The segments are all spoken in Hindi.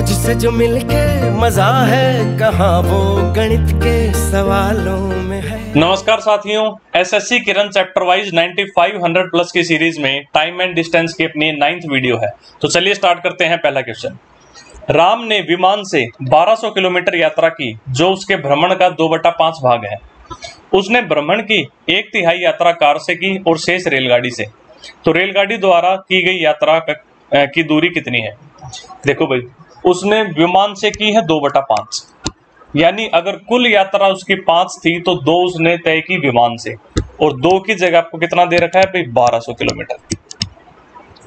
मुझसे जो मिलके मजा है कहाँ वो गणित के सवालों में है। नमस्कार साथियों, एसएससी किरण चैप्टर वाइज 9500 प्लस की सीरीज में टाइम एंड डिस्टेंस की अपनी 9th वीडियो है। तो चलिए स्टार्ट करते हैं। पहला क्वेश्चन, राम ने विमान से 1200 किलोमीटर यात्रा की जो उसके भ्रमण का 2/5 भाग है। उसने भ्रमण की 1/3 यात्रा कार से की और शेष रेलगाड़ी से। तो रेलगाड़ी द्वारा की गई यात्रा की दूरी कितनी है? देखो भाई, उसने विमान से की है 2/5, यानी अगर कुल यात्रा उसकी 5 थी तो 2 उसने तय की विमान से, और 2 की जगह आपको कितना दे रखा है भाई? 1200 किलोमीटर।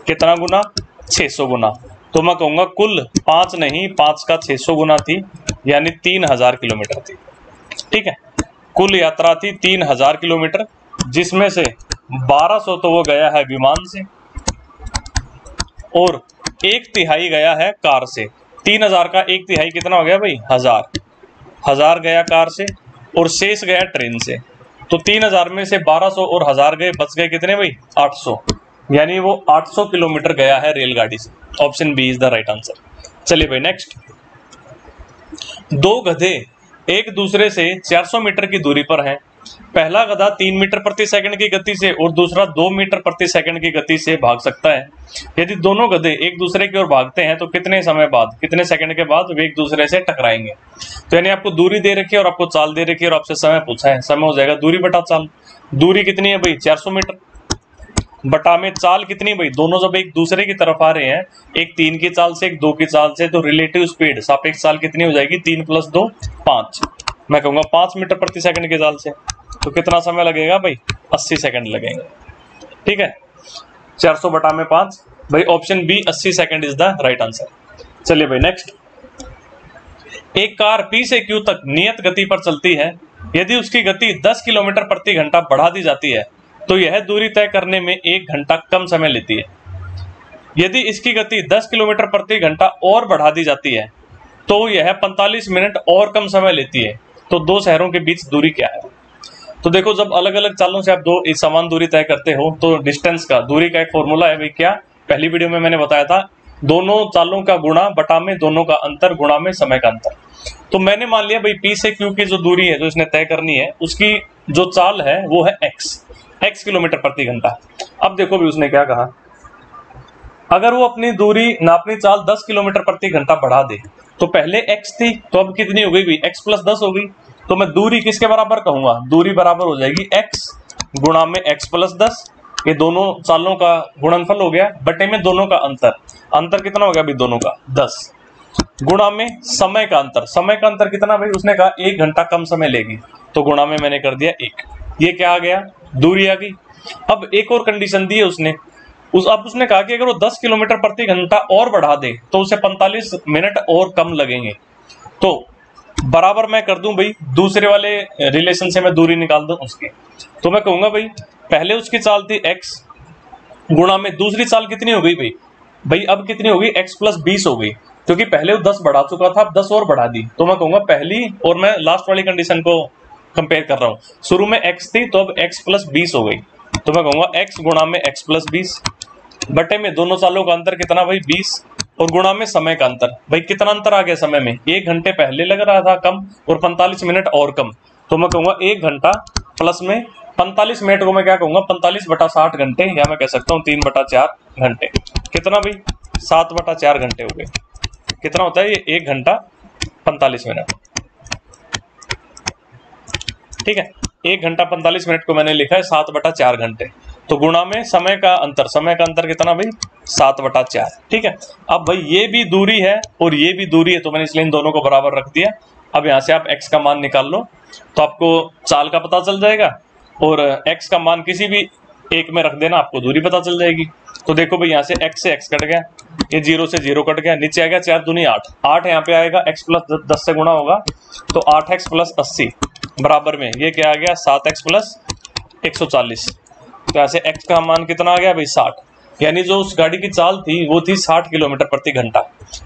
कितना गुना? 600 गुना। तो मैं कहूंगा कुल 5 नहीं, 5 का 600 गुना थी, यानी 3000 किलोमीटर थी। ठीक है, कुल यात्रा थी 3000 किलोमीटर, जिसमें से 1200 तो वो गया है विमान से और 1/3 गया है कार से। 3000 का 1/3 कितना हो गया भाई? 1000 गया कार से और शेष गया ट्रेन से। तो 3000 में से 1200 और 1000 गए, बच गए कितने भाई? 800, यानी वो 800 किलोमीटर गया है रेलगाड़ी से। Option B is the right answer. चलिए भाई नेक्स्ट, 2 गधे एक दूसरे से 400 मीटर की दूरी पर हैं। पहला गधा 3 मीटर प्रति सेकंड की गति से और दूसरा 2 मीटर प्रति सेकंड की गति से भाग सकता है। यदि दोनों गधे एक दूसरे की ओर भागते हैं तो कितने समय बाद, कितने सेकंड के बाद वे एक दूसरे से टकराएंगे? तो यानी आपको दूरी दे रखी है और आपको चाल दे रखी है और आपसे समय पूछा है। समय हो जाएगा दूरी बटा चाल। दूरी कितनी है भाई? 400 मीटर बटा में चाल कितनी भाई? दोनों जब एक दूसरे की तरफ आ रहे हैं, एक 3 की चाल से एक 2 की चाल से, तो रिलेटिव स्पीड सापेक्ष चाल कितनी हो जाएगी? 3 + 2 5। मैं कहूंगा 5 मीटर प्रति सेकंड की चाल से। तो कितना समय लगेगा भाई? 80 सेकंड लगेंगे। ठीक है, 400 बटा में 5, भाई option B 80 second is the right answer. चलिए भाई नेक्स्ट, एक कार P से Q तक नियत गति पर चलती है। यदि उसकी गति 10 किलोमीटर प्रति घंटा बढ़ा दी जाती है तो यह दूरी तय करने में 1 घंटा कम समय लेती है। यदि इसकी गति 10 किलोमीटर प्रति घंटा और बढ़ा दी जाती है तो यह 45 मिनट और कम समय लेती है। तो 2 शहरों के बीच दूरी क्या है? तो देखो, जब अलग अलग चालों से आप दो एक समान दूरी तय करते हो तो डिस्टेंस का, दूरी का एक फॉर्मूला है भाई। क्या? पहली वीडियो में मैंने बताया था, दोनों चालों का गुणा बटा में दोनों का अंतर गुणा में समय का अंतर। तो मैंने मान लिया भाई P से Q की जो दूरी है जो इसने तय करनी है, उसकी जो चाल है वो है x किलोमीटर प्रति घंटा। अब देखो भी उसने क्या कहा, अगर वो अपनी दूरी नापनी चाल 10 किलोमीटर प्रति घंटा बढ़ा दे तो पहले x थी तो अब कितनी हो गई भाई? x + 10 हो गई। तो मैं दूरी किसके बराबर कहूंगा? दूरी बराबर हो जाएगी x गुणा में x + 10। ये दोनों चालों का गुणनफल हो गया, बटे में दोनों का अंतर। अंतर कितना हो गया भाई? दोनों का 10 गुणा में समय का अंतर। समय का अंतर कितना भाई? उसने कहा 1 घंटा कम समय लेगी, तो गुणा में मैंने कर दिया 1। ये क्या आ गया? दूरी आ गई। अब एक और कंडीशन दी है उसने, अब उसने कहा कि अगर वो 10 किलोमीटर प्रति घंटा और बढ़ा दे तो उसे 45 मिनट और कम लगेंगे। तो बराबर मैं कर दूं भाई, दूसरे वाले रिलेशन से मैं दूरी निकाल दूं उसकी। तो मैं कहूंगा भाई पहले उसकी चाल थी x गुणा में दूसरी चाल कितनी हो गई भाई? भाई अब कितनी हो गई? x + 20 हो गई, क्योंकि पहले वो 10 बढ़ा चुका था, अब 10 और बढ़ा दी। तो मैं कहूंगा पहली, और मैं लास्ट वाली कंडीशन को कंपेयर कर रहा हूँ। शुरू में x थी तो अब x + 20 हो गई, तो मैं कहूंगा x गुणा में x + 20 बटे में दोनों चालों का अंतर कितना भाई? 20, और गुणा में समय का अंतर। भाई कितना अंतर आ गया समय में? 1 घंटे पहले लग रहा था कम और 45 मिनट और कम। तो मैं कहूंगा 1 घंटा प्लस में 45 मिनट को मैं क्या कहूंगा? 45 बटा 60 घंटे, या मैं कह सकता हूँ 3/4 घंटे। कितना भाई? 7/4 घंटे हो गए। कितना होता है ये? 1 घंटा 45 मिनट। ठीक है, 1 घंटा 45 मिनट को मैंने लिखा है 7/4 घंटे। तो गुणा में समय का अंतर, समय का अंतर कितना भाई? 7/4। ठीक है, अब भाई ये भी दूरी है और ये भी दूरी है, तो मैंने इसलिए इन दोनों को बराबर रख दिया। अब यहाँ से आप x का मान निकाल लो तो आपको चाल का पता चल जाएगा, और x का मान किसी भी एक में रख देना, आपको दूरी पता चल जाएगी। तो देखो भाई यहाँ से x से x कट गया, ये 0 से 0 कट गया, नीचे आ गया 4 दूनी 8, 8 यहाँ पे आएगा, x + 10 से गुणा होगा तो 8x + 80 बराबर में ये क्या आ गया? 7x + 140। तो ऐसे x का मान कितना आ गया भाई? 60। यानी जो उस गाड़ी की चाल थी वो थी 60 किलोमीटर प्रति घंटा।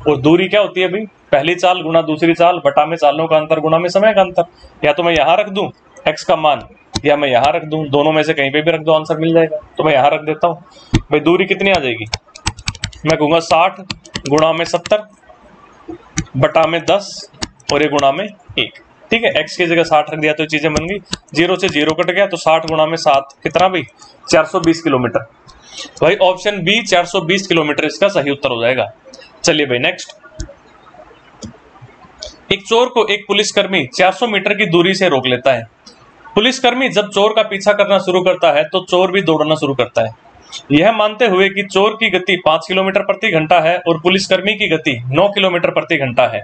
और दूरी क्या होती है भाई? पहली चाल गुणा दूसरी चाल बटा में चालों का अंतर गुणा में समय का अंतर। या तो मैं यहाँ रख दूं x का मान, या मैं यहाँ रख दूं, दोनों में से कहीं पे भी रख दो, आंसर मिल जाएगा। तो मैं यहाँ रख देता हूँ भाई। दूरी कितनी आ जाएगी? मैं कहूँगा 60 गुणा में 70 बटा में 10 और ये गुणा में 1। ठीक है, x की जगह 60 रख दिया तो चीजें बन गई, 0 से 0 कट गया तो 60 गुणा में 7 कितना भाई 420 किलोमीटर। भाई ऑप्शन बी 420 किलोमीटर इसका सही उत्तर हो जाएगा। चलिए भाई नेक्स्ट, एक चोर को एक पुलिसकर्मी 400 मीटर की दूरी से रोक लेता है। पुलिसकर्मी जब चोर का पीछा करना शुरू करता है तो चोर भी दौड़ना शुरू करता है, यह मानते हुए कि चोर की गति 5 किलोमीटर प्रति घंटा है और पुलिसकर्मी की गति 9 किलोमीटर प्रति घंटा है।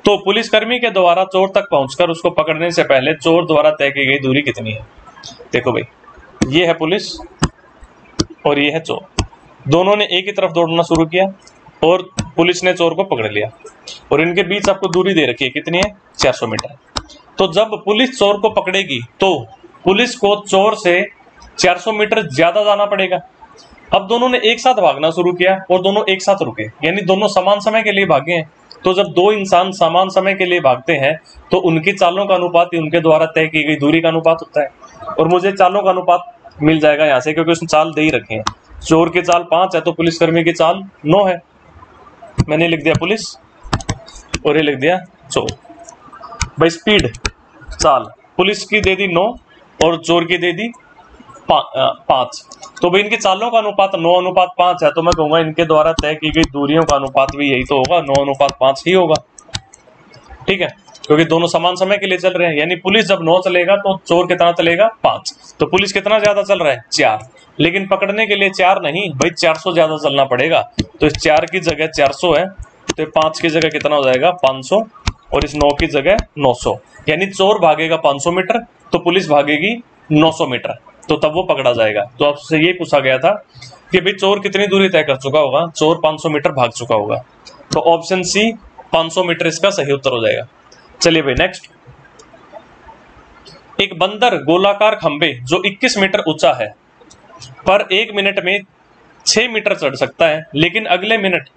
तो पुलिसकर्मी के द्वारा चोर तक पहुंचकर उसको पकड़ने से पहले चोर द्वारा तय की गई दूरी कितनी है। देखो भाई, ये है पुलिस और ये है चोर, दोनों ने एक ही तरफ दौड़ना शुरू किया और पुलिस ने चोर को पकड़ लिया और इनके बीच आपको दूरी दे रखी है, कितनी है 400 मीटर। तो जब पुलिस चोर को पकड़ेगी तो पुलिस को चोर से 400 मीटर ज्यादा जाना पड़ेगा। अब दोनों ने एक साथ भागना शुरू किया और दोनों एक साथ रुके, यानी दोनों समान समय के लिए भागे हैं। तो जब दो इंसान समान समय के लिए भागते हैं तो उनकी चालों का अनुपात ही उनके द्वारा तय की गई दूरी का अनुपात होता है। और मुझे चालों का अनुपात मिल जाएगा यहाँ से, क्योंकि उसने चाल दे ही रखे हैं। चोर की चाल 5 है तो पुलिसकर्मी की चाल 9 है। मैंने लिख दिया पुलिस और ये लिख दिया चोर। भाई स्पीड चाल पुलिस की दे दी 9 और चोर की दे दी 5। तो भाई इनकी चालों का अनुपात 9:5 है, तो मैं कहूंगा इनके द्वारा तय की गई दूरियों का अनुपात भी यही तो होगा, 9:5 ही होगा। ठीक है, क्योंकि दोनों समान समय के लिए चल रहे हैं, यानी पुलिस जब 9 चलेगा तो चोर कितना चलेगा 5। तो पुलिस कितना ज्यादा चल रहा है 4, लेकिन पकड़ने के लिए 4 नहीं भाई 400 ज्यादा चलना पड़ेगा। तो इस 4 की जगह 400 है तो 5 की जगह कितना हो जाएगा 500 और इस 9 की जगह 900, यानी चोर भागेगा 500 मीटर तो पुलिस भागेगी 900 मीटर, तो तब वो पकड़ा जाएगा। तो आपसे ये पूछा गया था कि भाई चोर कितनी दूरी तय कर चुका होगा, चोर 500 मीटर भाग चुका होगा। तो ऑप्शन सी 500 मीटर इसका सही उत्तर हो जाएगा। चलिए भाई नेक्स्ट, एक बंदर गोलाकार खंबे जो 21 मीटर ऊंचा है पर 1 मिनट में 6 मीटर चढ़ सकता है, लेकिन अगले मिनट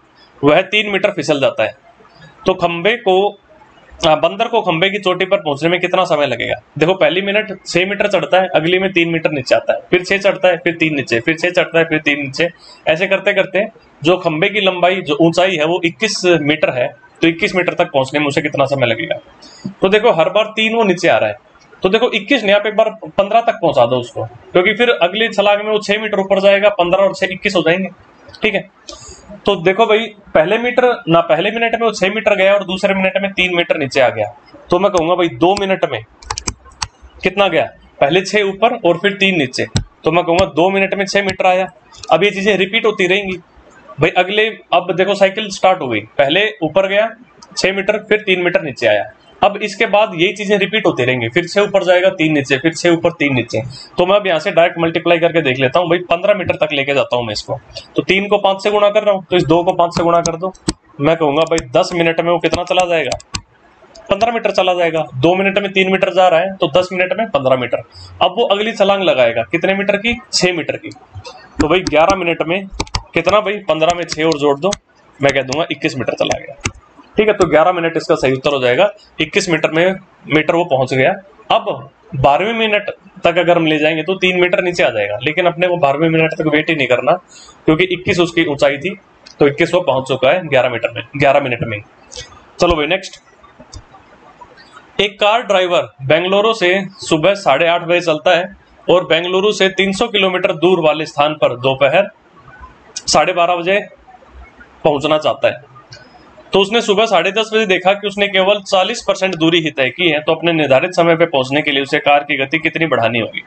वह 3 मीटर फिसल जाता है। तो बंदर को खंबे की चोटी पर पहुंचने में कितना समय लगेगा। देखो पहली मिनट 6 मीटर चढ़ता है, अगली में 3 मीटर नीचे आता है, फिर 6 चढ़ता है, फिर 3 नीचे, फिर 6 चढ़ता है, फिर 3 नीचे। ऐसे करते करते जो खंबे की लंबाई जो ऊंचाई है वो 21 मीटर है, तो 21 मीटर तक पहुंचने में उसे कितना समय लगेगा। तो देखो हर बार 3 वो नीचे आ रहा है, तो देखो 21 नहीं, आप एक बार 15 तक पहुंचा दो उसको, क्योंकि फिर अगली छलांग में वो 6 मीटर ऊपर जाएगा, 15 और 6 21 हो जाएंगे। ठीक है, तो देखो भाई पहले मिनट में वो 6 मीटर गया और दूसरे मिनट में 3 मीटर नीचे आ गया। तो मैं कहूंगा भाई 2 मिनट में कितना गया, पहले 6 ऊपर और फिर 3 नीचे, तो मैं कहूंगा 2 मिनट में 6 मीटर आया। अब ये चीजें रिपीट होती रहेंगी भाई अगले, अब देखो साइकिल स्टार्ट हो गई, पहले ऊपर गया 6 मीटर फिर 3 मीटर नीचे आया। अब इसके बाद यही चीजें रिपीट होती रहेंगी, फिर 6 ऊपर जाएगा 3 नीचे, फिर 6 ऊपर 3 नीचे। तो मैं अब यहाँ से डायरेक्ट मल्टीप्लाई करके देख लेता हूँ भाई, 15 मीटर तक लेके जाता हूँ मैं इसको। तो 3 को 5 से गुणा कर रहा हूँ, तो इस 2 को 5 से गुणा कर दो। मैं कहूंगा भाई 10 मिनट में वो कितना चला जाएगा 15 मीटर चला जाएगा। 2 मिनट में 3 मीटर जा रहा है तो 10 मिनट में 15 मीटर। अब वो अगली छलांग लगाएगा कितने मीटर की, 6 मीटर की। तो भाई 11 मिनट में कितना भाई 15 में 6 और जोड़ दो, मैं कह दूंगा 21 मीटर चला गया। ठीक है, तो 11 मिनट इसका सही उत्तर हो जाएगा। 21 मीटर वो पहुंच गया। अब 12वें मिनट तक अगर हम ले जाएंगे तो 3 मीटर नीचे आ जाएगा, लेकिन अपने को 12वें मिनट तक वेट ही नहीं करना, क्योंकि 21 उसकी ऊंचाई थी, तो 21 वो पहुंच चुका है 11 मिनट में। चलो भाई नेक्स्ट, एक कार ड्राइवर बेंगलुरु से सुबह 8:30 बजे चलता है और बेंगलुरु से 300 किलोमीटर दूर वाले स्थान पर दोपहर 12:30 बजे पहुंचना चाहता है। तो उसने सुबह 10:30 बजे देखा कि उसने केवल 40% दूरी ही तय की है, तो अपने निर्धारित समय पे पहुंचने के लिए उसे कार की गति कितनी बढ़ानी होगी।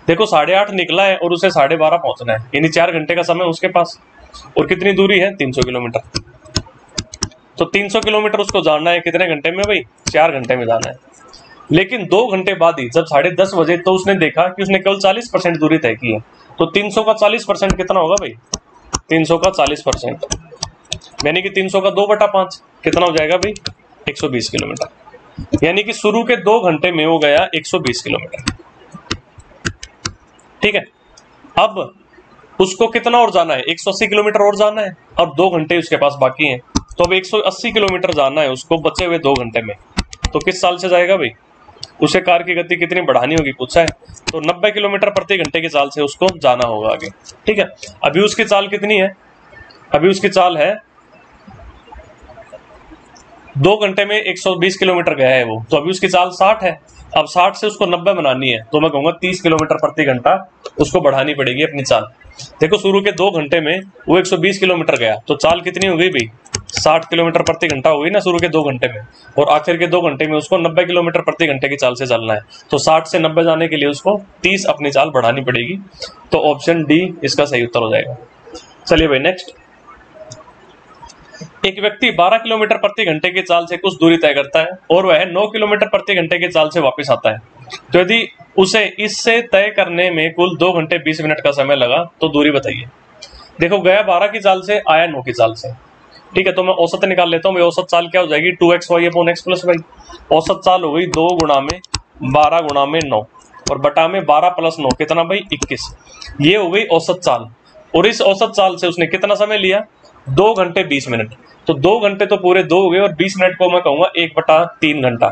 देखो 8:30 निकला है और उसे 12:30 पहुंचना है, यानी 4 घंटे का समय उसके पास, और कितनी दूरी है 300 किलोमीटर। तो 300 किलोमीटर उसको जाना है कितने घंटे में भाई, 4 घंटे में जाना है। लेकिन 2 घंटे बाद ही जब 10:30 बजे तो उसने देखा कि उसने केवल 40% दूरी तय की है। तो 300 का 40% कितना होगा भाई, 300 का 40% यानी कि 300 का 2/5 कितना हो जाएगा भाई 120 किलोमीटर। यानी कि शुरू के 2 घंटे में हो गया 120 किलोमीटर। ठीक है, अब उसको कितना और जाना है, 180 किलोमीटर और जाना है, और 2 घंटे उसके पास बाकी हैं। तो अब 180 किलोमीटर जाना है उसको बचे हुए 2 घंटे में। तो किस चाल से जाएगा भाई, उसे कार की गति कितनी बढ़ानी होगी पूछा है, तो 90 किलोमीटर प्रति घंटे की चाल से उसको जाना होगा आगे। ठीक है, अभी उसकी चाल कितनी है, अभी उसकी चाल है 2 घंटे में 120 किलोमीटर गया है वो, तो अभी उसकी चाल 60 है। अब 60 से उसको 90 बनानी है, तो मैं कहूंगा 30 किलोमीटर प्रति घंटा उसको बढ़ानी पड़ेगी अपनी चाल। देखो शुरू के 2 घंटे में वो 120 किलोमीटर गया, तो चाल कितनी हो गई भाई, 60 किलोमीटर प्रति घंटा हो गई ना शुरू के 2 घंटे में, और आखिर के 2 घंटे में उसको 90 किलोमीटर प्रति घंटे की चाल से चलना है। तो 60 से 90 जाने के लिए उसको 30 अपनी चाल बढ़ानी पड़ेगी। तो ऑप्शन डी इसका सही उत्तर हो जाएगा। चलिए भाई नेक्स्ट, एक व्यक्ति 12 किलोमीटर प्रति घंटे की चाल से कुछ दूरी तय करता है और वह 9 किलोमीटर प्रति घंटे की चाल से वापस आता है, तो यदि उसे इससे तय करने में कुल 2 घंटे 20 मिनट का समय लगा तो दूरी बताइए। देखो गया 12 की चाल से, आया 9 की चाल से, ठीक है। तो मैं औसत निकाल लेता हूँ। औसत चाल क्या हो जाएगी, 2xy/x + y। औसत चाल हो गई 2 गुणा में 12 गुणा में 9 और बटा में 12 + 9 कितना भाई 21। ये हो गई औसत चाल, और इस औसत चाल से उसने कितना समय लिया, 2 घंटे 20 मिनट। तो 2 घंटे तो पूरे 2 हो गए, और 20 मिनट को मैं कहूंगा 1/3 घंटा।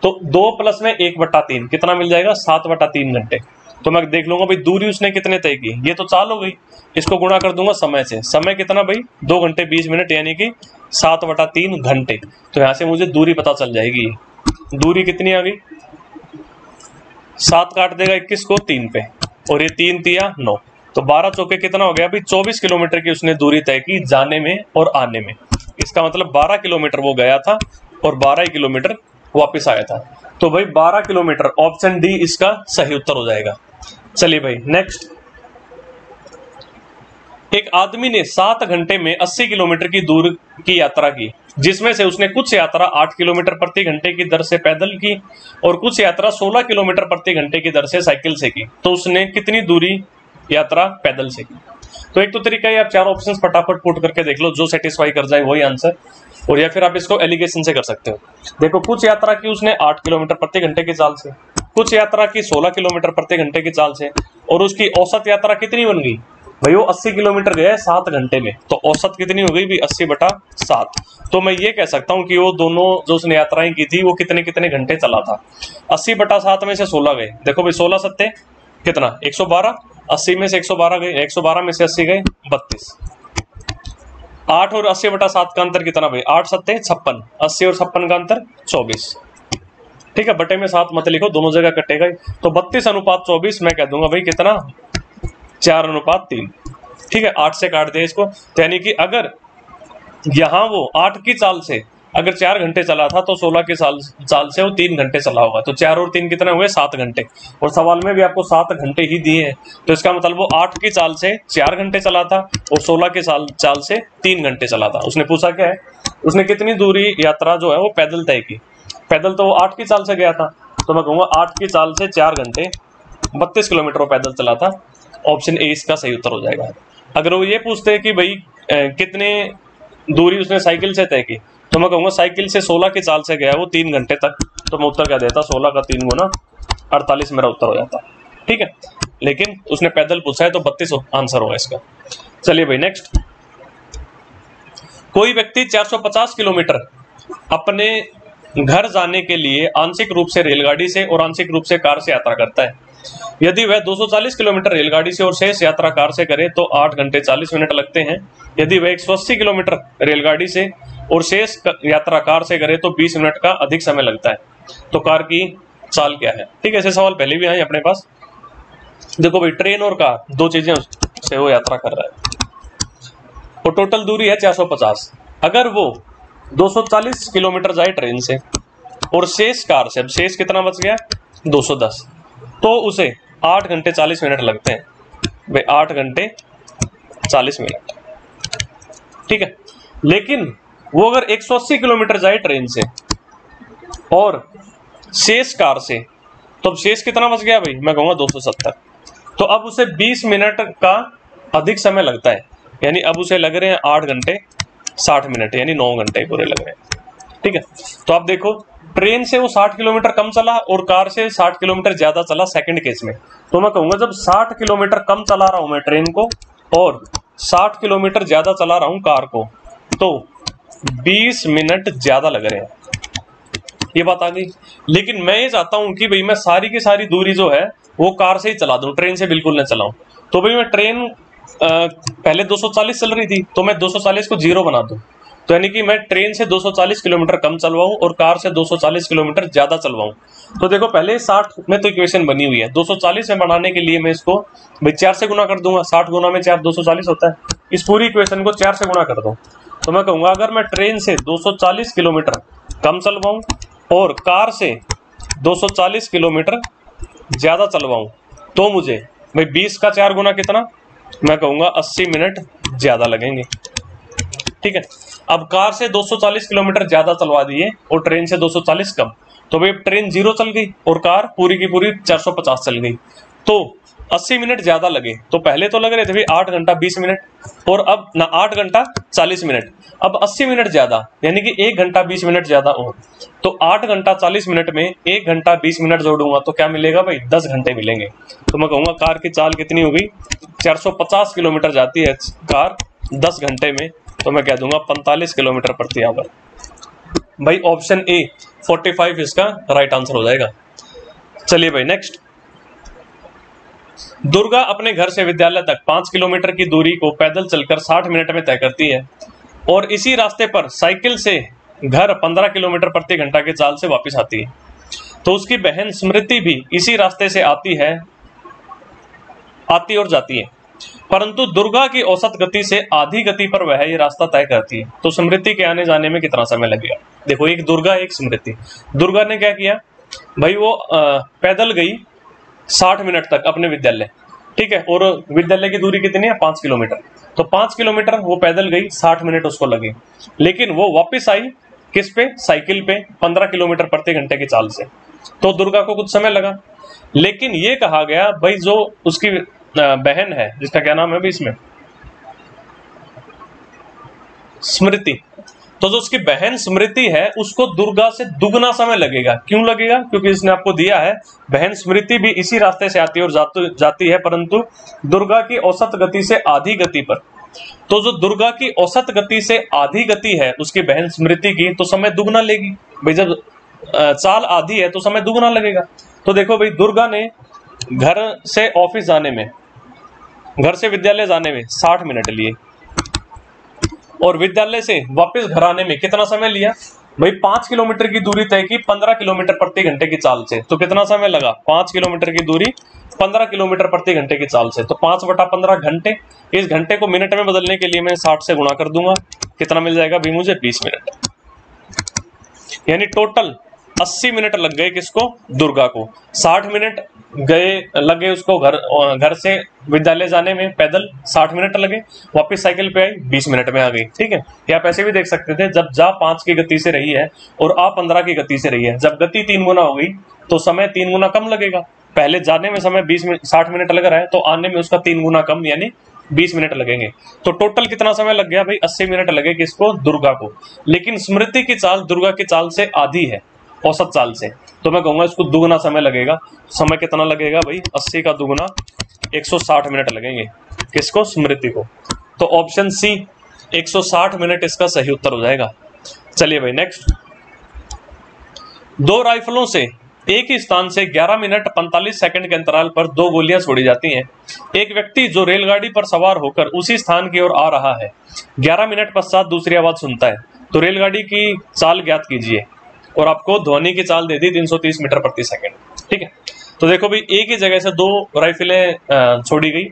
तो 2 + में 1/3 कितना मिल जाएगा, 7/3 घंटे। तो मैं देख लूंगा भाई दूरी उसने कितने तय की, ये तो चाल हो गई, इसको गुणा कर दूंगा समय से। समय कितना भाई 2 घंटे 20 मिनट यानी कि 7/3 घंटे। तो यहां से मुझे दूरी पता चल जाएगी। दूरी कितनी आ गई, 7 काट देगा 21 को 3 पे, और ये 3 तिया 9, तो 12 चौके कितना हो गया अभी 24 किलोमीटर की उसने दूरी तय की जाने में और आने में। इसका मतलब 12 किलोमीटर वो गया था और 12 किलोमीटर वापस आया था। तो भाई 12 किलोमीटर, ऑप्शन डी इसका सही उत्तर हो जाएगा। चलिए भाई नेक्स्ट, एक आदमी ने 7 घंटे में 80 किलोमीटर की दूर की यात्रा की, जिसमें से उसने कुछ यात्रा 8 किलोमीटर प्रति घंटे की दर से पैदल की और कुछ यात्रा 16 किलोमीटर प्रति घंटे की दर से साइकिल से की। तो उसने कितनी दूरी यात्रा पैदल से की। तो एक तो तरीका है, आप 4 ऑप्शंस फटाफट पुट करके देख लो, जो सेटिस्फाई कर जाए वही आंसर, और या फिर आप इसको एलिगेशन से कर सकते हो। देखो कुछ यात्रा की उसने 8 किलोमीटर प्रति घंटे की चाल से, कुछ यात्रा की 16 किलोमीटर प्रति घंटे की चाल से, और उसकी औसत यात्रा कितनी बन गई भाई, वो 80 किलोमीटर गया है 7 घंटे में, तो औसत कितनी हो गई भी 80/7। तो मैं ये कह सकता हूँ कि वो दोनों जो उसने यात्राएं की थी वो कितने कितने घंटे चला था। 80/7 में से 16 गए, देखो भाई 16 सत्ते कितना 112, 80 में से 112 गए, 112 में से 80 गए 32। 8 और 80/7 का अंतर कितना भाई, 8 सत्ते 56, 80 और 56 का अंतर 24, ठीक है। बटे में 7 मत लिखो, दोनों जगह कटेगा। तो 32/24 मैं कह दूंगा भाई कितना 4/3, ठीक है। 8 से काट दिया इसको, तो यानी कि अगर यहां वो 8 की चाल से अगर 4 घंटे चला था तो 16 की चाल से वो 3 घंटे चला होगा, तो 4 और 3 कितने हुए 7 घंटे, और सवाल में भी आपको 7 घंटे ही दिए हैं। तो इसका मतलब वो 8 की चाल से 4 घंटे चला था और 16 की चाल से 3 घंटे चला था। उसने पूछा क्या है, उसने कितनी दूरी यात्रा जो है वो पैदल तय की। पैदल तो वो 8 की चाल से गया था, तो मैं कहूंगा 8 की चाल से 4 घंटे 32 किलोमीटर वो पैदल चला था। ऑप्शन ए इसका सही उत्तर हो जाएगा। अगर वो ये पूछते हैं कि भाई कितने दूरी उसने साइकिल से तय की, तो मैं कहूंगा साइकिल से 16 की चाल से गया वो 3 घंटे तक, तो मैं उत्तर क्या देता 16 का 3 गुना 48 मेरा उत्तर हो जाता, ठीक है। लेकिन उसने पैदल पूछा है तो 32 आंसर होगा इसका। चलिए भाई नेक्स्ट, कोई व्यक्ति 450 किलोमीटर अपने घर जाने के लिए आंशिक रूप से रेलगाड़ी से और आंशिक रूप से कार से यात्रा करता है। यदि वह 240 किलोमीटर रेलगाड़ी से और शेष यात्रा कार से करे तो 8 घंटे 40 मिनट लगते हैं। यदि वह 180 किलोमीटर रेलगाड़ी से और शेष यात्रा कार से करे तो 20 मिनट का अधिक समय लगता है। तो कार की चाल क्या है, ठीक है। ऐसे सवाल पहले भी आए अपने पास। देखो भाई ट्रेन और कार दो चीजें से वो यात्रा कर रहा है, और टोटल दूरी है 450। अगर वो 240 किलोमीटर जाए ट्रेन से और शेष कार से, अब शेष कितना बच गया 210, तो उसे 8 घंटे 40 मिनट लगते हैं भाई, 8 घंटे 40 मिनट, ठीक है। लेकिन वो अगर 180 किलोमीटर जाए ट्रेन से और शेष कार से, तो अब शेष कितना बच गया भाई, मैं कहूंगा 270। तो अब उसे 20 मिनट का अधिक समय लगता है, यानी अब उसे लग रहे हैं 8 घंटे 60 मिनट, यानी 9 घंटे पूरे लग रहे हैं, ठीक है। तो आप देखो ट्रेन से वो 60 किलोमीटर कम चला और कार से 60 किलोमीटर ज्यादा चला सेकंड केस में। तो मैं कहूंगा जब 60 किलोमीटर कम चला रहा हूं मैं ट्रेन को और 60 किलोमीटर ज्यादा चला रहा हूं कार को, तो 20 मिनट ज्यादा लग रहे हैं, ये बात आ गई। लेकिन मैं ये चाहता हूं कि भाई मैं सारी की सारी दूरी जो है वो कार से ही चला दूं, ट्रेन से बिल्कुल न चलाऊं। तो भाई मैं ट्रेन पहले 240 चल रही थी, तो मैं 240 को 0 बना दूं, तो यानी कि मैं ट्रेन से 240 किलोमीटर कम चलवाऊं और कार से 240 किलोमीटर ज्यादा चलवाऊं। तो देखो पहले 60 में तो इक्वेशन बनी हुई है, 240 में बनाने के लिए मैं इसको भाई 4 से गुना कर दूंगा, 60 गुना में 4 240 होता है। इस पूरी इक्वेशन को 4 से गुना कर दो तो मैं कहूंगा अगर मैं ट्रेन से 240 किलोमीटर कम चलवाऊं और कार से 240 किलोमीटर ज्यादा चलवाऊं तो मुझे भाई 20 का 4 गुना कितना, मैं कहूंगा 80 मिनट ज्यादा लगेंगे। ठीक है, अब कार से 240 किलोमीटर ज्यादा चलवा दिए और ट्रेन से 240 कम, तो भाई ट्रेन 0 चल गई और कार पूरी की पूरी 450 चल गई, तो 80 मिनट ज्यादा लगे। तो पहले तो लग रहे थे भाई 8 घंटा 20 मिनट और अब ना 8 घंटा 40 मिनट, अब 80 मिनट ज्यादा यानी कि 1 घंटा 20 मिनट ज्यादा और, तो 8 घंटा 40 मिनट में 1 घंटा 20 मिनट जोड़ूंगा तो क्या मिलेगा भाई 10 घंटे मिलेंगे। तो मैं कहूंगा कार की चाल कितनी हो गई, 450 किलोमीटर जाती है कार 10 घंटे में, तो मैं कह दूंगा 45 किलोमीटर प्रति आवर। भाई ऑप्शन ए 45 इसका राइट आंसर हो जाएगा। चलिए भाई नेक्स्ट, दुर्गा अपने घर से विद्यालय तक 5 किलोमीटर की दूरी को पैदल चलकर 60 मिनट में तय करती है और इसी रास्ते पर साइकिल से घर 15 किलोमीटर प्रति घंटा की चाल से वापस आती है। तो उसकी बहन स्मृति भी इसी रास्ते से आती और जाती है, परंतु दुर्गा की औसत गति से आधी गति पर वह ये रास्ता तय करती है। तो स्मृति के आने जाने में कितना समय लगेगा। देखो एक दुर्गा एक स्मृति, दुर्गा ने क्या किया भाई वो पैदल गई 60 मिनट तक अपने विद्यालय, ठीक है, और विद्यालय की दूरी कितनी है 5 किलोमीटर, तो 5 किलोमीटर वो पैदल गई 60 मिनट उसको लगे, लेकिन वो वापस आई किस पे, साइकिल पे 15 किलोमीटर प्रति घंटे की चाल से, तो दुर्गा को कुछ समय लगा। लेकिन ये कहा गया भाई जो उसकी बहन है जिसका क्या नाम है भाई इसमें स्मृति, तो जो उसकी बहन स्मृति है उसको दुर्गा से दुगना समय लगेगा। क्यों लगेगा, क्योंकि इसने आपको दिया है बहन स्मृति भी इसी रास्ते से आती है और जाती है, परंतु दुर्गा की औसत गति से आधी गति पर। तो जो दुर्गा की औसत गति से आधी गति है उसकी बहन स्मृति की, तो समय दुगना लेगी भाई, जब चाल आधी है तो समय दुगना लगेगा। तो देखो भाई दुर्गा ने घर से ऑफिस जाने में, घर से विद्यालय जाने में 60 मिनट लिए और विद्यालय से वापस घर आने में कितना समय लिया भाई, 5 किलोमीटर की दूरी तय की 15 किलोमीटर प्रति घंटे की चाल से, तो कितना समय लगा 5 किलोमीटर की दूरी 15 किलोमीटर प्रति घंटे की चाल से, तो 5/15 घंटे। इस घंटे को मिनट में बदलने के लिए मैं 60 से गुणा कर दूंगा, कितना मिल जाएगा भी मुझे 20 मिनट, यानी टोटल 80 मिनट लग गए किसको, दुर्गा को। 60 मिनट लगे उसको घर से विद्यालय जाने में पैदल 60 मिनट लगे, वापस साइकिल पे आई 20 मिनट में आ गई। ठीक है, या आप ऐसे भी देख सकते थे जब जा 5 की गति से रही है और आ 15 की गति से रही है, जब गति 3 गुना हो गई तो समय 3 गुना कम लगेगा। पहले जाने में समय 60 मिनट लग रहा है तो आने में उसका 3 गुना कम यानी 20 मिनट लगेंगे। तो टोटल कितना समय लग गया भाई, 80 मिनट लगे किसको, दुर्गा को। लेकिन स्मृति की चाल दुर्गा की चाल से आधी है औसत चाल से, तो मैं कहूंगा इसको दुगना समय लगेगा। समय कितना लगेगा भाई, 80 का दुगना 160 मिनट लगेंगे किसको, स्मृति को। तो ऑप्शन सी 160 मिनट इसका सही उत्तर हो जाएगा। चलिए भाई नेक्स्ट, 2 राइफलों से एक ही स्थान से 11 मिनट 45 सेकंड के अंतराल पर 2 गोलियां छोड़ी जाती हैं। एक व्यक्ति जो रेलगाड़ी पर सवार होकर उसी स्थान की ओर आ रहा है 11 मिनट पश्चात दूसरी आवाज सुनता है, तो रेलगाड़ी की चाल ज्ञात कीजिए, और आपको ध्वनि की चाल दे दी 330 मीटर प्रति सेकंड। ठीक है, तो देखो भाई एक ही जगह से 2 राइफलें छोड़ी गई,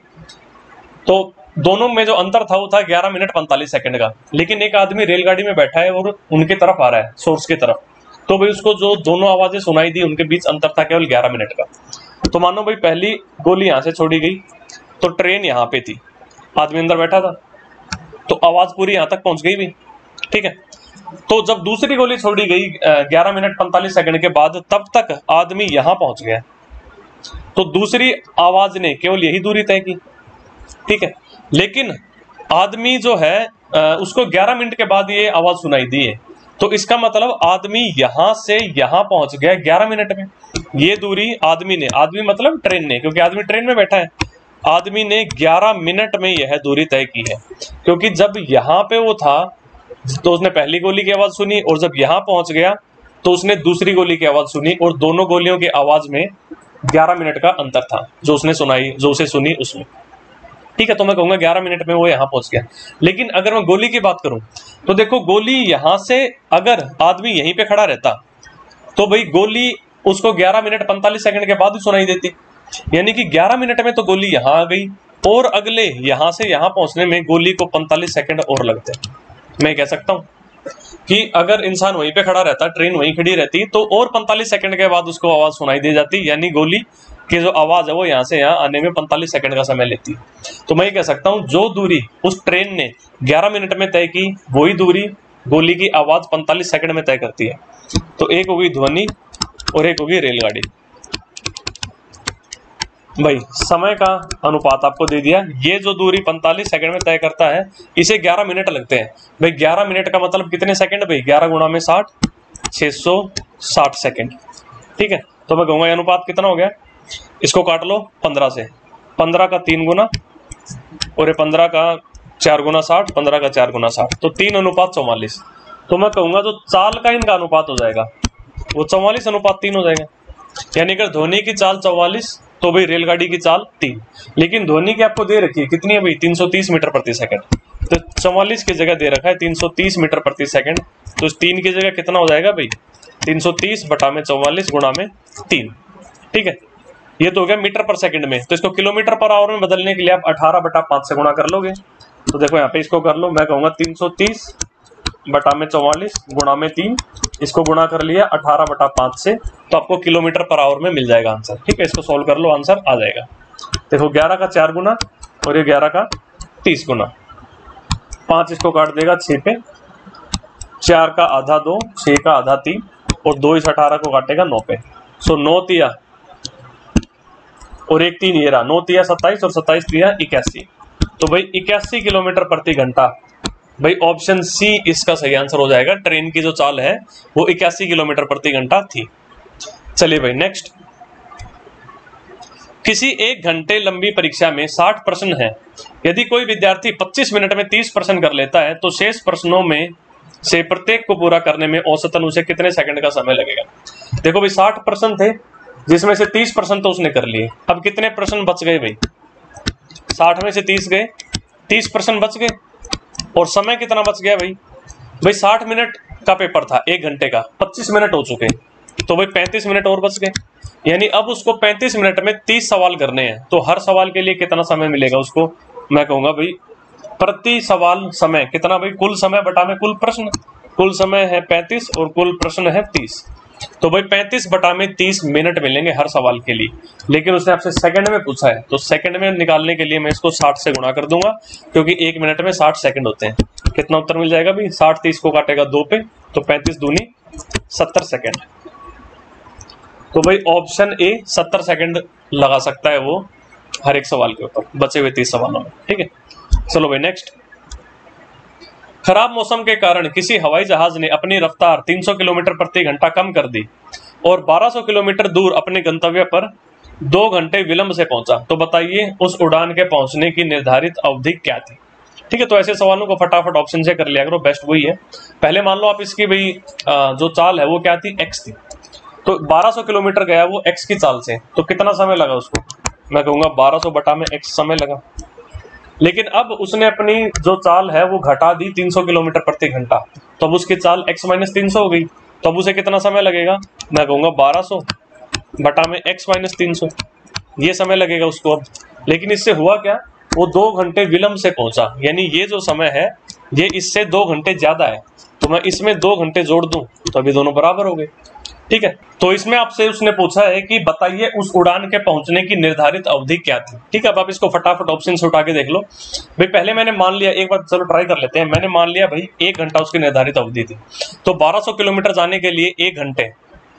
तो दोनों में जो अंतर था वो था 11 मिनट 45 सेकंड का, लेकिन एक आदमी रेलगाड़ी में बैठा है और उनकी तरफ आ रहा है सोर्स की तरफ, तो भाई उसको जो दोनों आवाजें सुनाई दी उनके बीच अंतर था केवल 11 मिनट का। तो मानो भाई पहली गोली यहां से छोड़ी गई तो ट्रेन यहाँ पे थी, आदमी अंदर बैठा था, तो आवाज पूरी यहां तक पहुंच गई भी। ठीक है, तो जब दूसरी गोली छोड़ी गई 11 मिनट 45 सेकंड के बाद, तब तक आदमी यहां पहुंच गया, तो दूसरी आवाज ने केवल यही दूरी तय की। ठीक है, लेकिन आदमी जो है उसको 11 मिनट के बाद ये आवाज सुनाई दी है, तो इसका मतलब आदमी यहां से यहां पहुंच गया 11 मिनट में। ये दूरी आदमी ने, आदमी मतलब ट्रेन ने, क्योंकि आदमी ट्रेन में बैठा है, आदमी ने 11 मिनट में यह दूरी तय की है। क्योंकि जब यहां पे वो था तो उसने पहली गोली की आवाज सुनी, और जब यहां पहुंच गया तो उसने दूसरी गोली की आवाज सुनी, और दोनों गोलियों की आवाज में 11 मिनट का अंतर था जो उसने सुनाई, जो उसे सुनी उसमें। ठीक है, तो मैं कहूंगा 11 मिनट में वो यहाँ पहुंच गया। लेकिन अगर मैं गोली की बात करूं तो देखो, गोली यहां से अगर आदमी यहीं पे खड़ा रहता तो भाई गोली उसको 11 मिनट 45 सेकंड के बाद ही सुनाई देती, यानी कि 11 मिनट में तो गोली यहां आ गई और अगले यहां से यहां पहुंचने में गोली को 45 सेकंड और लगते। मैं कह सकता हूं कि अगर इंसान वहीं पे खड़ा रहता, ट्रेन वहीं खड़ी रहती, तो और 45 सेकंड के बाद उसको आवाज सुनाई दे जाती, यानी गोली की जो आवाज है वो यहाँ से यहाँ आने में 45 सेकंड का समय लेती। तो मैं ये कह सकता हूँ जो दूरी उस ट्रेन ने 11 मिनट में तय की, वही दूरी गोली की आवाज 45 सेकंड में तय करती है। तो एक होगी ध्वनि और एक होगी रेलगाड़ी। भाई समय का अनुपात आपको दे दिया, ये जो दूरी 45 सेकंड में तय करता है इसे 11 मिनट लगते हैं। भाई 11 मिनट का मतलब कितने सेकंड, भाई 11 गुणा में 60, 660 सेकंड। ठीक है, तो मैं कहूंगा अनुपात कितना हो गया, इसको काट लो 15 से, 15 का 3 गुना और ये 15 का 4 गुना 60, 15 का 4 गुना 60, तो 3:44। तो मैं कहूंगा जो चाल का इनका अनुपात हो जाएगा वो 44:3 हो जाएगा। यानी अगर ध्वनि की चाल 44 तो भाई रेलगाड़ी की चाल 3। लेकिन ध्वनि की आपको दे रखी है कितनी है भाई, 330 मीटर प्रति सेकंड, तो 44 की जगह दे रखा है 330 मीटर प्रति सेकंड। तो इस 3 की जगह कितना हो जाएगा भाई, 330 बटा में 44 गुणा में 3। ठीक है, ये तो हो गया मीटर पर सेकंड में। तो इसको किलोमीटर पर आवर में बदलने के लिए आप 18/5 से गुणा कर लोगे। तो देखो यहाँ पे इसको कर लो, मैं कहूंगा 330 बटा में 44 गुणा में 3, इसको गुणा कर लिया 18/5 से, तो आपको किलोमीटर पर आवर में मिल जाएगा आंसर। ठीक है, इसको सॉल्व कर लो, आंसर आ जाएगा। देखो 11 का 4 गुना और ये 11 का 30 गुना, 5 इसको काट देगा 6 पे, 4 का आधा 2, 6 का आधा 3 और 2 इस 18 को काटेगा 9 पे। सो 9 तिया और 1 3 ये रहा, 9 तिया 27 और 27 तिया 81। तो भाई 81 किलोमीटर प्रति घंटा, भाई ऑप्शन सी इसका सही आंसर हो जाएगा। ट्रेन की जो चाल है वो 81 किलोमीटर प्रति घंटा थी। चलिए भाई नेक्स्ट, किसी 1 घंटे लंबी परीक्षा में 60 प्रश्न है। यदि कोई विद्यार्थी 25 मिनट में 30 प्रश्न कर लेता है तो शेष प्रश्नों में से प्रत्येक को पूरा करने में औसतन उसे कितने सेकंड का समय लगेगा। देखो भाई 60 प्रश्न थे जिसमें से 30 प्रश्न तो उसने कर लिए, अब कितने प्रश्न बच गए भाई, 60 में से 30 गए, 30 प्रश्न बच गए और समय कितना बच गया भाई, 60 मिनट का पेपर था 1 घंटे का, 25 मिनट हो चुके, तो भाई 35 मिनट और बच गए। यानी अब उसको 35 मिनट में 30 सवाल करने हैं, तो हर सवाल के लिए कितना समय मिलेगा उसको, मैं कहूंगा भाई प्रति सवाल समय कितना भाई, कुल समय बटा में कुल प्रश्न, कुल समय है 35 और कुल प्रश्न है 30, तो भाई 35 बटा में 30 मिनट मिलेंगे हर सवाल के लिए। लेकिन उसने आपसे सेकंड में पूछा है, तो सेकंड में निकालने के लिए मैं इसको 60 से गुणा कर दूंगा, क्योंकि 1 मिनट में 60 सेकंड होते हैं। कितना उत्तर मिल जाएगा भाई, 60 30 को काटेगा 2 पे, तो 35 दूनी 70 सेकंड। तो भाई ऑप्शन ए 70 सेकंड लगा सकता है वो हर एक सवाल के ऊपर, बचे हुए 30 सवालों में। ठीक है, चलो भाई नेक्स्ट, खराब मौसम के कारण किसी हवाई जहाज ने अपनी रफ्तार 300 किलोमीटर प्रति घंटा कम कर दी और 1200 किलोमीटर दूर अपने गंतव्य पर 2 घंटे विलंब से पहुंचा, तो बताइए उस उड़ान के पहुंचने की निर्धारित अवधि क्या थी। ठीक है, तो ऐसे सवालों को फटाफट ऑप्शन से कर लिया करो, बेस्ट वही है। पहले मान लो आप इसकी भाई जो चाल है वो क्या थी, एक्स थी, तो 1200 किलोमीटर गया वो एक्स की चाल से, तो कितना समय लगा उसको, मैं कहूंगा 1200 बटा में एक्स समय लगा। लेकिन अब उसने अपनी जो चाल है वो घटा दी 300 किलोमीटर प्रति घंटा, तो अब उसकी चाल x - 300 हो गई, तो अब उसे कितना समय लगेगा, मैं कहूंगा 1200 बटा में x - 300, ये समय लगेगा उसको अब। लेकिन इससे हुआ क्या, वो 2 घंटे विलंब से पहुंचा, यानी ये जो समय है ये इससे 2 घंटे ज्यादा है, तो मैं इसमें 2 घंटे जोड़ दूं तो अभी दोनों बराबर हो गए। ठीक है, तो इसमें आपसे उसने पूछा है कि बताइए उस उड़ान के पहुंचने की निर्धारित अवधि क्या थी। ठीक है, अब आप इसको फटाफट ऑप्शन से उठा के देख लो। भाई पहले मैंने मान लिया, एक बार चलो ट्राई कर लेते हैं, मैंने मान लिया भाई 1 घंटा उसकी निर्धारित अवधि थी, तो 1200 किलोमीटर जाने के लिए 1 घंटे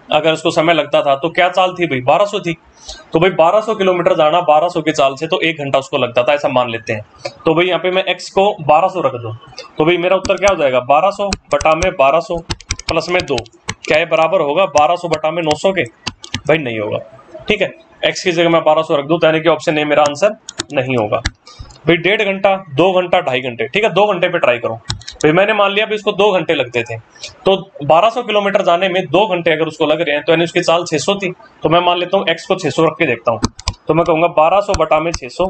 अगर उसको समय लगता था, तो क्या चाल थी भाई, 1200 थी, तो भाई 1200 किलोमीटर जाना 1200 की चाल से, तो 1 घंटा उसको लगता था, ऐसा मान लेते हैं। तो भाई यहाँ पे मैं x को 1200 रख दूं, तो भाई मेरा उत्तर क्या हो जाएगा, 1200 बटा में 1200 प्लस में 2, क्या ये बराबर होगा 1200 बटा में 900 के, भाई नहीं होगा। ठीक है, x की जगह मैं 1200 रख दूं, तो यानी कि ऑप्शन ए मेरा आंसर नहीं होगा। भाई 1.5 घंटा, 2 घंटा, 2.5 घंटे, ठीक है 2 घंटे पे ट्राई करो। भाई मैंने मान लिया भी इसको 2 घंटे लगते थे, तो 1200 किलोमीटर जाने में 2 घंटे अगर उसको लग रहे हैं, तो यानी उसकी चाल 600 थी, तो मैं मान लेता हूँ x को 600 रख के देखता हूँ, तो मैं कहूंगा 1200 बटा में 600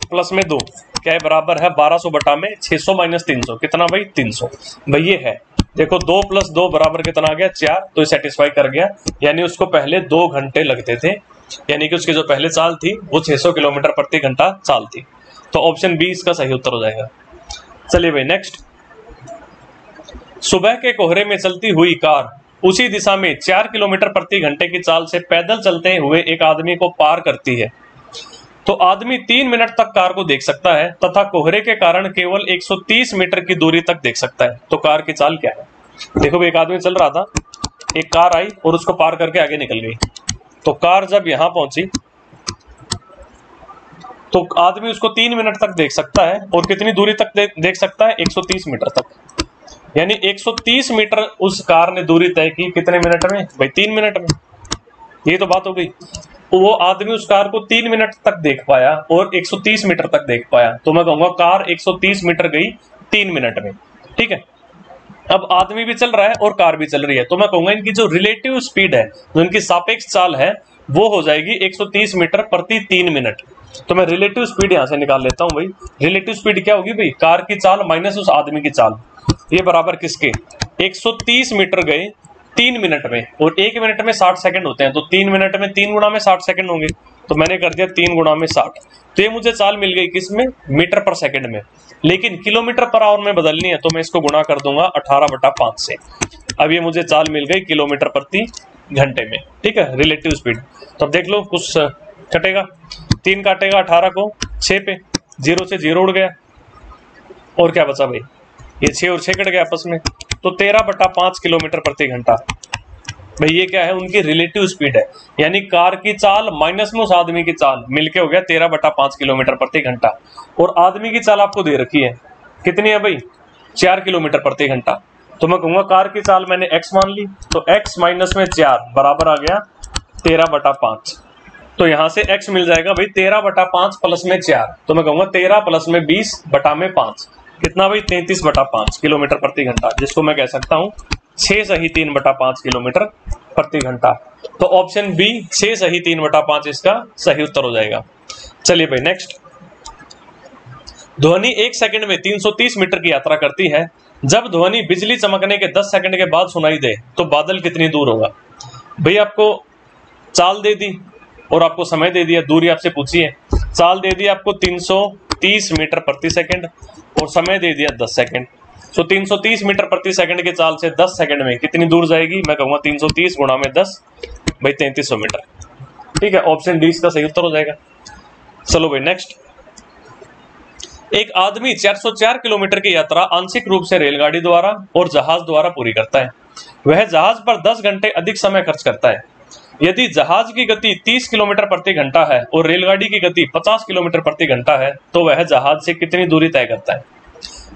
प्लस में 2 क्या है, बराबर है 1200 बटा में 600 माइनस 300, कितना भाई 300। भाई ये है, देखो 2 + 2 बराबर कितना आ गया 4, तो ये सेटिस्फाई कर गया। यानी उसको पहले 2 घंटे लगते थे, यानी कि उसकी जो पहले चाल थी वो 600 किलोमीटर प्रति घंटा चाल थी। तो ऑप्शन बी इसका सही उत्तर हो जाएगा। चलिए भाई नेक्स्ट, सुबह के कोहरे में चलती हुई कार उसी दिशा में 4 किलोमीटर प्रति घंटे की चाल से पैदल चलते हुए एक आदमी को पार करती है। तो आदमी 3 मिनट तक कार को देख सकता है तथा कोहरे के कारण केवल 130 मीटर की दूरी तक देख सकता है। तो कार की चाल क्या है? देखो एक आदमी चल रहा था, एक कार आई और उसको पार करके आगे निकल गई। तो कार जब यहां पहुंची तो आदमी उसको 3 मिनट तक देख सकता है, और कितनी दूरी तक देख सकता है? 130 मीटर तक। यानी 130 मीटर उस कार ने दूरी तय की कितने मिनट में? भाई 3 मिनट में। ये तो बात हो गई। वो आदमी उस कार को 3 मिनट तक देख पाया और 130 मीटर तक देख पाया। तो मैं कहूंगा कार 130 मीटर गई 3 मिनट में। ठीक है, अब आदमी भी चल रहा है और कार भी चल रही है, तो मैं कहूंगा इनकी जो रिलेटिव स्पीड है, जो इनकी सापेक्ष चाल है, वो हो जाएगी 130 मीटर प्रति 3 मिनट। तो मैं रिलेटिव स्पीड यहां से निकाल लेता हूं भाई। रिलेटिव स्पीड क्या होगी भाई? कार की चाल माइनस उस आदमी की चाल, ये बराबर किसके? 130 मीटर गए 3 मिनट में, और 1 मिनट में 60 सेकंड होते हैं, तो 3 मिनट में 3 गुणा में 60 सेकंड होंगे। तो मैंने कर दिया 3 गुणा में 60। तो ये मुझे चाल मिल गई किसमें? मीटर पर सेकंड में। लेकिन किलोमीटर पर आवर में बदलनी है, तो मैं इसको गुणा कर दूंगा 18/5 से। अब ये मुझे चाल मिल गई किलोमीटर प्रति घंटे में। ठीक है, रिलेटिव स्पीड। तो अब देख लो कुछ कटेगा, 3 काटेगा 18 को 6 पे, 0 से 0 उड़ गया, और क्या बचा भाई? ये 6 और 6 कट गया आपस में, तो 13/5 किलोमीटर प्रति घंटा। भाई ये क्या है? उनकी रिलेटिव स्पीड है, यानी कार की चाल माइनस में उस आदमी की चाल मिलके हो गया 13/5 किलोमीटर प्रति घंटा। और आदमी की चाल आपको दे रखी है, कितनी है भाई? 4 किलोमीटर प्रति घंटा। तो मैं कहूंगा कार की चाल मैंने x मान ली, तो x माइनस में 4 बराबर आ गया 13/5। तो यहां से x मिल जाएगा भाई 13/5 प्लस में 4, तो मैं कहूंगा 13 प्लस में 20 बटा में 5, कितना भाई? 33/5 किलोमीटर प्रति घंटा, जिसको मैं कह सकता हूं 6 सही 3/5 किलोमीटर प्रति घंटा। तो ऑप्शन बी 6 सही 3/5 इसका सही उत्तर हो जाएगा। चलिए भाई नेक्स्ट, ध्वनि 1 सेकंड में 330 मीटर की यात्रा करती है। जब ध्वनि बिजली चमकने के 10 सेकंड के बाद सुनाई दे तो बादल कितनी दूर होगा? भाई आपको चाल दे दी और आपको समय दे दिया, दूरी आपसे पूछी है। चाल दे दी आपको 330 मीटर प्रति सेकंड और समय दे दिया 10 सेकंड। तो 330 मीटर प्रति सेकंड के चाल से 10 सेकंड में कितनी दूर जाएगी? मैं कहूंगा 330 गुणा में 10, भाई 3300 मीटर। ठीक है, ऑप्शन डी इसका सही उत्तर हो जाएगा। चलो भाई नेक्स्ट, एक आदमी 404 किलोमीटर की यात्रा आंशिक रूप से रेलगाड़ी द्वारा और जहाज द्वारा पूरी करता है। वह जहाज पर 10 घंटे अधिक समय खर्च करता है। यदि जहाज की गति 30 किलोमीटर प्रति घंटा है और रेलगाड़ी की गति 50 किलोमीटर प्रति घंटा है, तो वह जहाज से कितनी दूरी तय करता है?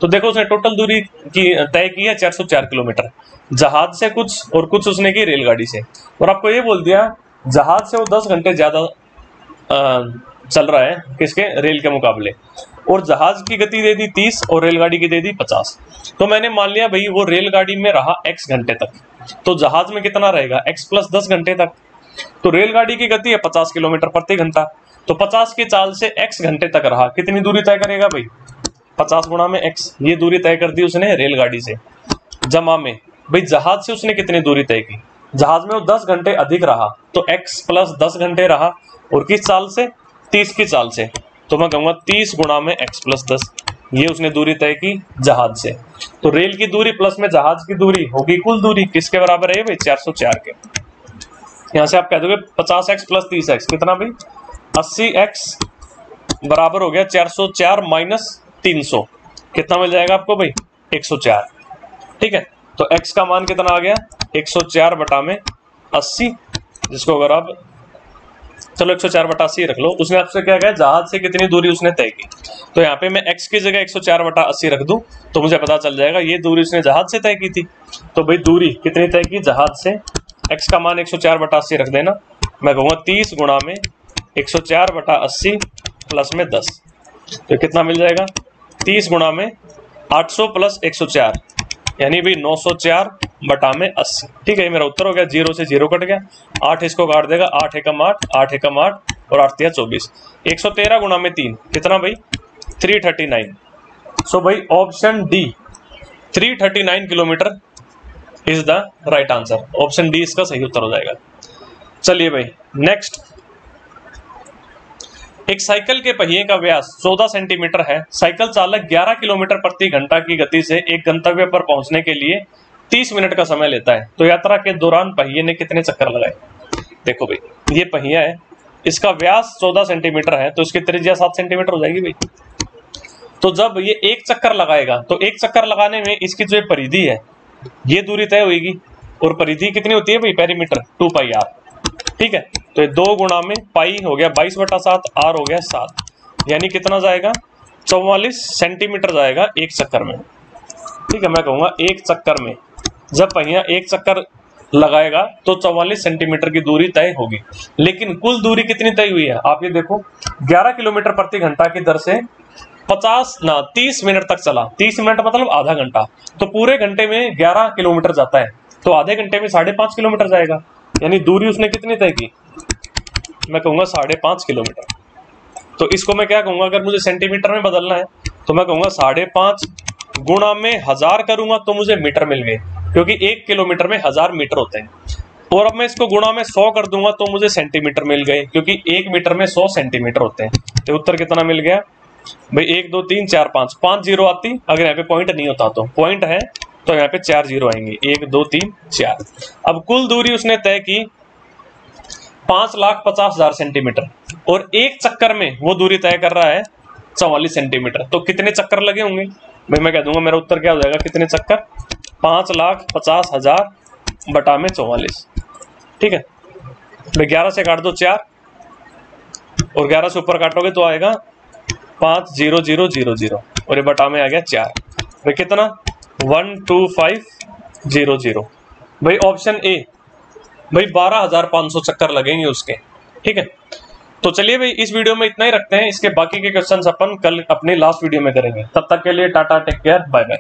तो देखो उसने टोटल दूरी की तय की है 404 किलोमीटर, जहाज से कुछ और कुछ उसने की रेलगाड़ी से। और आपको ये बोल दिया जहाज से वो 10 घंटे ज्यादा चल रहा है किसके? रेल के मुकाबले। और जहाज की गति दे दी 30 और रेलगाड़ी की दे दी 50। तो मैंने मान लिया भाई वो रेलगाड़ी में रहा x घंटे तक, तो जहाज में कितना रहेगा? x प्लस 10 घंटे तक। तो रेलगाड़ी की गति है 50 किलोमीटर प्रति घंटा, तो 50 की चाल से x घंटे तक रहा, कितनी दूरी तय करेगा भाई? 50 गुणा में x, ये दूरी तय कर दी उसने रेलगाड़ी से। जमा में भाई जहाज से उसने कितनी दूरी तय की? जहाज में वो 10 घंटे अधिक रहा, तो x प्लस 10 घंटे रहा, और किस चाल से? 30 की चाल से। तो मैं कहूंगा 30 गुणा में x प्लस 10, ये उसने दूरी तय की जहाज से। तो रेल की दूरी प्लस में जहाज की दूरी होगी कुल दूरी, किसके बराबर है भाई? 404 के। यहां से आप कह दोगे 50x प्लस 30x कितना भाई? 80x बराबर हो गया 404 माइनस 300, कितना मिल जाएगा आपको भाई? 104। ठीक है, तो x का मान कितना आ गया? 104 बटा में 80, जिसको अगर आप चलो 104/80 रख लो। उसने आपसे क्या कहा? जहाज से कितनी दूरी उसने तय की। तो यहाँ पे मैं x की जगह 104/80 रख दूं तो मुझे पता चल जाएगा ये दूरी उसने जहाज से तय की थी। तो भाई दूरी कितनी तय की? जहाज से। x का मान 104/80 रख देना। मैं कहूँगा 30 गुणा में 104/80 प्लस में 10, तो कितना मिल जाएगा? 30 गुणा में 800 प्लस 104, यानी भाई 904 बटा में 80। ठीक है, मेरा उत्तर हो गया। 0 से 0 कट गया, 8 इसको काट देगा, 8 एकम 8, 8 एकम 8, और 8 तिया 24। 113 गुणा में 3 कितना भाई 339। सो भाई option D 339 kilometre is the right answer. Option D इसका सही उत्तर हो जाएगा। चलिए भाई नेक्स्ट, एक साइकिल के पहिए का व्यास 14 सेंटीमीटर है। साइकिल चालक 11 किलोमीटर प्रति घंटा की गति से एक गंतव्य पर पहुंचने के लिए 30 मिनट का समय लेता है, तो यात्रा के दौरान पहिए ने कितने चक्कर लगाए। देखो भाई ये पहिया है, इसका व्यास 14 सेंटीमीटर है, तो इसकी त्रिज्या 7 सेंटीमीटर हो जाएगी भाई। तो जब ये एक चक्कर लगाएगा तो एक चक्कर लगाने में इसकी जो परिधि है ये दूरी तय होगी, और परिधि कितनी होती है भाई पेरीमीटर 2 पाई आर। ठीक है, तो ये 2 गुणा में पाई हो गया 22/7, आर हो गया 7, यानी कितना जाएगा 44 सेंटीमीटर जाएगा एक चक्कर में। ठीक है, मैं कहूँगा एक चक्कर में जब पहिया एक चक्कर लगाएगा तो 44 सेंटीमीटर की दूरी तय होगी। लेकिन कुल दूरी कितनी तय हुई है आप ये देखो, 11 किलोमीटर प्रति घंटा की दर से 30 मिनट तक चला। 30 मिनट मतलब आधा घंटा, तो पूरे घंटे में 11 किलोमीटर जाता है, तो आधे घंटे में 5.5 किलोमीटर जाएगा, यानी दूरी उसने कितनी तय की, मैं कहूँगा 5.5 किलोमीटर। तो इसको मैं क्या कहूँगा, अगर मुझे सेंटीमीटर में बदलना है तो मैं कहूँगा 5.5 गुणा में 1000 करूंगा तो मुझे मीटर मिल गए, क्योंकि 1 किलोमीटर में 1000 मीटर होते हैं। और अब मैं इसको गुणा में 100 कर दूंगा तो मुझे सेंटीमीटर मिल गए, क्योंकि 1 मीटर में 100 सेंटीमीटर होते हैं। तो उत्तर कितना मिल गया भाई 1 2 3 4 5 जीरो आती, अगर यहाँ पे पॉइंट नहीं होता तो पॉइंट है तो यहाँ पे 4 जीरो आएंगे, 1 2 3 4। अब कुल दूरी उसने तय की 5,50,000 सेंटीमीटर, और एक चक्कर में वो दूरी तय कर रहा है 44 सेंटीमीटर। तो कितने चक्कर लगे होंगे भाई, मैं कह दूंगा मेरा उत्तर क्या हो जाएगा, कितने चक्कर 5,50,000 बटा में 44। ठीक है भाई 11 से काट दो 4, और 11 से ऊपर काटोगे तो आएगा 5,0,0,0,0, और ये बटा में आ गया 4 भाई, कितना 125,000 भाई। ऑप्शन ए भाई 12,500 चक्कर लगेंगे उसके। ठीक है, तो चलिए भाई इस वीडियो में इतना ही रखते हैं, इसके बाकी के क्वेश्चंस अपन कल अपने लास्ट वीडियो में करेंगे। तब तक के लिए tata, take care, bye bye.